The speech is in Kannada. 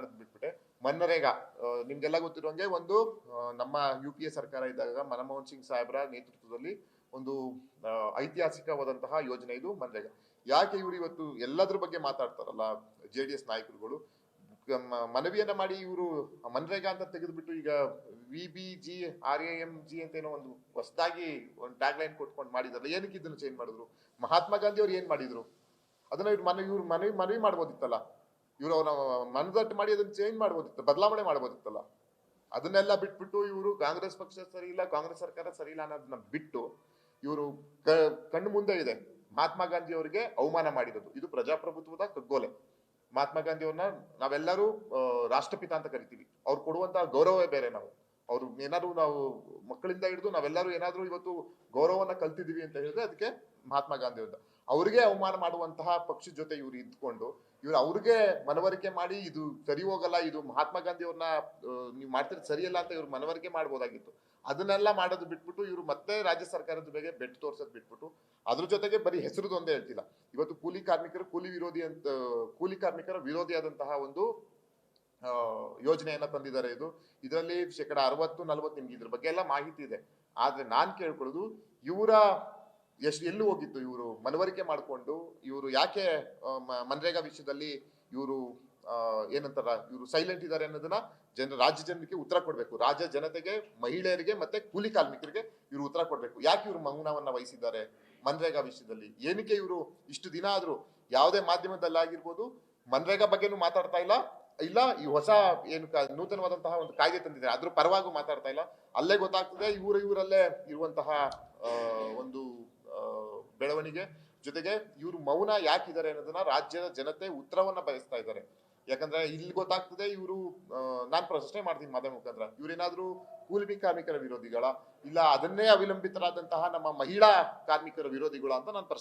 ಬಿಟ್ಬಿಟ್ಟೆ. ಮನ್ರೇಗಾ ನಿಮ್ಗೆಲ್ಲ ಗೊತ್ತಿರೋಂಗೆ ಒಂದು ನಮ್ಮ UPA ಸರ್ಕಾರ ಇದ್ದಾಗ ಮನಮೋಹನ್ ಸಿಂಗ್ ಸಾಹೇಬ್ರ ನೇತೃತ್ವದಲ್ಲಿ ಒಂದು ಐತಿಹಾಸಿಕವಾದಂತಹ ಯೋಜನೆ ಇದು ಮನ್ರೇಗಾ. ಯಾಕೆ ಇವರು ಇವತ್ತು ಎಲ್ಲದ್ರ ಬಗ್ಗೆ ಮಾತಾಡ್ತಾರಲ್ಲ JDS ನಾಯಕರುಗಳು, ಮನವಿಯನ್ನ ಮಾಡಿ ಇವರು ಮನ್ರೇಗಾ ಅಂತ ತೆಗೆದುಬಿಟ್ಟು ಈಗ VBGRAMG ಅಂತ ಏನೋ ಒಂದು ಹೊಸದಾಗಿ ಒಂದು ಟ್ಯಾಗ್ ಲೈನ್ ಕೊಟ್ಕೊಂಡು ಮಾಡಿದಾರಲ್ಲ. ಏನಕ್ಕೆ ಇದನ್ನು ಚೇಂಜ್ ಮಾಡಿದ್ರು? ಮಹಾತ್ಮ ಗಾಂಧಿ ಅವ್ರು ಏನ್ ಮಾಡಿದ್ರು ಅದನ್ನ ಇವ್ರು ಮನವಿ ಮಾಡ್ಬೋದಿತ್ತಲ್ಲ. ಇವರು ಅವರ ಮನದಟ್ಟು ಮಾಡಿ ಅದನ್ನ ಚೇಂಜ್ ಮಾಡ್ಬೋದಿತ್ತು, ಬದಲಾವಣೆ ಮಾಡ್ಬೋದಿತ್ತಲ್ಲ. ಅದನ್ನೆಲ್ಲ ಬಿಟ್ಬಿಟ್ಟು ಇವರು ಕಾಂಗ್ರೆಸ್ ಪಕ್ಷ ಸರಿ ಇಲ್ಲ, ಕಾಂಗ್ರೆಸ್ ಸರ್ಕಾರ ಸರಿ ಇಲ್ಲ ಅನ್ನೋದನ್ನ ಬಿಟ್ಟು ಇವರು ಕಣ್ಣು ಮುಂದೆ ಇದೆ ಮಹಾತ್ಮ ಗಾಂಧಿ ಅವರಿಗೆ ಅವಮಾನ ಮಾಡಿರೋದು. ಇದು ಪ್ರಜಾಪ್ರಭುತ್ವದ ಕಗ್ಗೋಲೆ. ಮಹಾತ್ಮ ಗಾಂಧಿ ಅವ್ರನ್ನ ನಾವೆಲ್ಲರೂ ರಾಷ್ಟ್ರಪಿತ ಅಂತ ಕರಿತೀವಿ. ಅವ್ರು ಕೊಡುವಂತಹ ಗೌರವವೇ ಬೇರೆ. ಅವ್ರು ಏನಾದ್ರು ನಾವು ಮಕ್ಕಳಿಂದ ಹಿಡಿದು ನಾವೆಲ್ಲರೂ ಏನಾದ್ರು ಇವತ್ತು ಗೌರವವನ್ನ ಕಲ್ತಿದೀವಿ ಅಂತ ಹೇಳಿದ್ರೆ ಅದಕ್ಕೆ ಮಹಾತ್ಮ ಗಾಂಧಿ ಅವ್ರ. ಅವ್ರಿಗೆ ಅವಮಾನ ಮಾಡುವಂತಹ ಪಕ್ಷದ ಜೊತೆ ಇವ್ರು ಇದ್ಕೊಂಡು ಇವ್ರು ಅವ್ರಿಗೆ ಮನವರಿಕೆ ಮಾಡಿ ಇದು ಸರಿ ಹೋಗಲ್ಲ, ಇದು ಮಹಾತ್ಮ ಗಾಂಧಿ ಅವ್ರನ್ನ ನೀವು ಮಾಡ್ತಿರೋದು ಸರಿಯಲ್ಲ ಅಂತ ಇವ್ರು ಮನವರಿಕೆ ಮಾಡ್ಬೋದಾಗಿತ್ತು. ಅದನ್ನೆಲ್ಲ ಮಾಡೋದು ಬಿಟ್ಬಿಟ್ಟು ಇವರು ಮತ್ತೆ ರಾಜ್ಯ ಸರ್ಕಾರದ ಬಗ್ಗೆ ಬೆಟ್ಟು ತೋರ್ಸೋದ್ ಬಿಟ್ಬಿಟ್ಟು ಅದ್ರ ಜೊತೆಗೆ ಬರೀ ಹೆಸರುದು ಒಂದೇ ಹೇಳ್ತಿಲ್ಲ. ಇವತ್ತು ಕೂಲಿ ಕಾರ್ಮಿಕರ ವಿರೋಧಿಯಾದಂತಹ ಒಂದು ಯೋಜನೆಯನ್ನ ತಂದಿದ್ದಾರೆ. ಇದರಲ್ಲಿ 60-40 ನಿಮ್ಗೆ ಇದ್ರ ಬಗ್ಗೆ ಎಲ್ಲ ಮಾಹಿತಿ ಇದೆ. ಆದ್ರೆ ನಾನ್ ಕೇಳ್ಕೊಳ್ಳೋದು, ಇವರ ಎಲ್ಲೂ ಹೋಗಿತ್ತು ಇವರು ಮನವರಿಕೆ ಮಾಡಿಕೊಂಡು ಇವರು ಯಾಕೆ ಮನ್ರೇಗಾ ವಿಷಯದಲ್ಲಿ ಇವರು ಏನಂತಾರ ಇವರು ಸೈಲೆಂಟ್ ಇದ್ದಾರೆ ಅನ್ನೋದನ್ನ ರಾಜ್ಯ ಜನಕ್ಕೆ ಉತ್ತರ ಕೊಡ್ಬೇಕು. ರಾಜ್ಯ ಜನತೆಗೆ, ಮಹಿಳೆಯರಿಗೆ ಮತ್ತೆ ಕೂಲಿ ಕಾರ್ಮಿಕರಿಗೆ ಇವರು ಉತ್ತರ ಕೊಡ್ಬೇಕು. ಯಾಕೆ ಇವರು ಮೌನವನ್ನ ವಹಿಸಿದ್ದಾರೆ ಮನ್ರೇಗಾ ವಿಷಯದಲ್ಲಿ? ಏನಕ್ಕೆ ಇವರು ಇಷ್ಟು ದಿನ ಆದ್ರೂ ಯಾವುದೇ ಮಾಧ್ಯಮದಲ್ಲಾಗಿರ್ಬೋದು ಮನ್ರೇಗಾ ಬಗ್ಗೆನೂ ಮಾತಾಡ್ತಾ ಇಲ್ಲ, ಈ ಹೊಸ ಏನು ನೂತನವಾದಂತಹ ಒಂದು ಕಾಯ್ದೆ ತಂದಿದ್ದಾರೆ ಅದ್ರ ಪರವಾಗೂ ಮಾತಾಡ್ತಾ ಇಲ್ಲ. ಅಲ್ಲೇ ಗೊತ್ತಾಗ್ತದೆ ಇವರಲ್ಲೇ ಇರುವಂತಹ ಒಂದು ಬೆಳವಣಿಗೆ. ಜೊತೆಗೆ ಇವರು ಮೌನ ಯಾಕಿದ್ದಾರೆ ಅನ್ನೋದನ್ನ ರಾಜ್ಯದ ಜನತೆ ಉತ್ತರವನ್ನ ಬಯಸ್ತಾ ಇದ್ದಾರೆ. ಯಾಕಂದ್ರೆ ಇಲ್ಲಿ ಗೊತ್ತಾಗ್ತದೆ ಇವರು, ನಾನ್ ಪ್ರಶ್ನೆ ಮಾಡ್ತೀನಿ ಮಾಧ್ಯಮ ಮುಖಾಂತರ, ಇವ್ರೇನಾದ್ರೂ ಕೂಲಿ ಕಾರ್ಮಿಕರ ವಿರೋಧಿಗಳ, ಇಲ್ಲ ಅದನ್ನೇ ಅವಲಂಬಿತರಾದಂತಹ ನಮ್ಮ ಮಹಿಳಾ ಕಾರ್ಮಿಕರ ವಿರೋಧಿಗಳ ಅಂತ ನಾನು